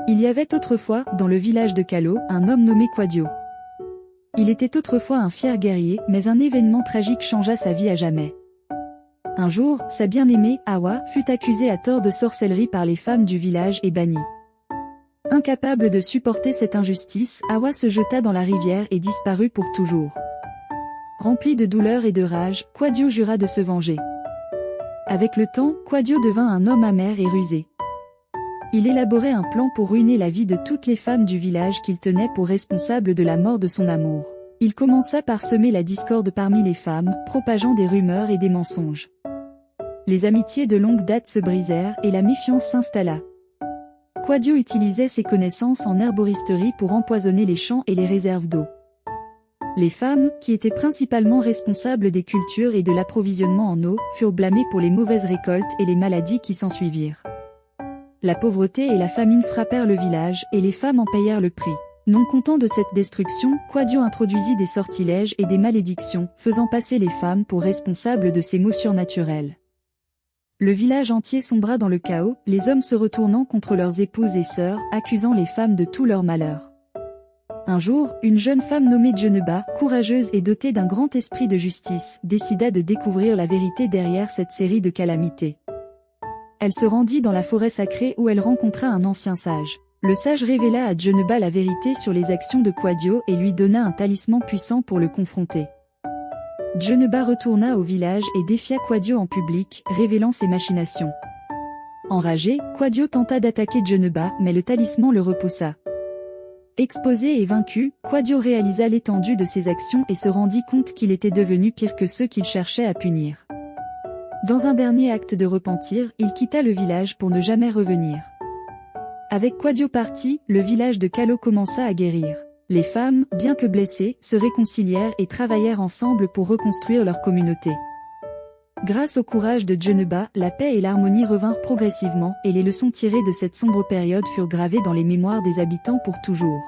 Il y avait autrefois, dans le village de Kalo, un homme nommé Quadio. Il était autrefois un fier guerrier, mais un événement tragique changea sa vie à jamais. Un jour, sa bien-aimée, Awa, fut accusée à tort de sorcellerie par les femmes du village et bannie. Incapable de supporter cette injustice, Awa se jeta dans la rivière et disparut pour toujours. Rempli de douleur et de rage, Quadio jura de se venger. Avec le temps, Quadio devint un homme amer et rusé. Il élaborait un plan pour ruiner la vie de toutes les femmes du village qu'il tenait pour responsables de la mort de son amour. Il commença par semer la discorde parmi les femmes, propageant des rumeurs et des mensonges. Les amitiés de longue date se brisèrent et la méfiance s'installa. Quadio utilisait ses connaissances en herboristerie pour empoisonner les champs et les réserves d'eau. Les femmes, qui étaient principalement responsables des cultures et de l'approvisionnement en eau, furent blâmées pour les mauvaises récoltes et les maladies qui s'ensuivirent. La pauvreté et la famine frappèrent le village et les femmes en payèrent le prix. Non content de cette destruction, Quadio introduisit des sortilèges et des malédictions, faisant passer les femmes pour responsables de ces maux surnaturels. Le village entier sombra dans le chaos, les hommes se retournant contre leurs épouses et sœurs, accusant les femmes de tous leurs malheurs. Un jour, une jeune femme nommée Djeneba, courageuse et dotée d'un grand esprit de justice, décida de découvrir la vérité derrière cette série de calamités. Elle se rendit dans la forêt sacrée où elle rencontra un ancien sage. Le sage révéla à Djeneba la vérité sur les actions de Quadio et lui donna un talisman puissant pour le confronter. Djeneba retourna au village et défia Quadio en public, révélant ses machinations. Enragé, Quadio tenta d'attaquer Djeneba, mais le talisman le repoussa. Exposé et vaincu, Quadio réalisa l'étendue de ses actions et se rendit compte qu'il était devenu pire que ceux qu'il cherchait à punir. Dans un dernier acte de repentir, il quitta le village pour ne jamais revenir. Avec Quadio parti, le village de Kalo commença à guérir. Les femmes, bien que blessées, se réconcilièrent et travaillèrent ensemble pour reconstruire leur communauté. Grâce au courage de Djeneba, la paix et l'harmonie revinrent progressivement et les leçons tirées de cette sombre période furent gravées dans les mémoires des habitants pour toujours.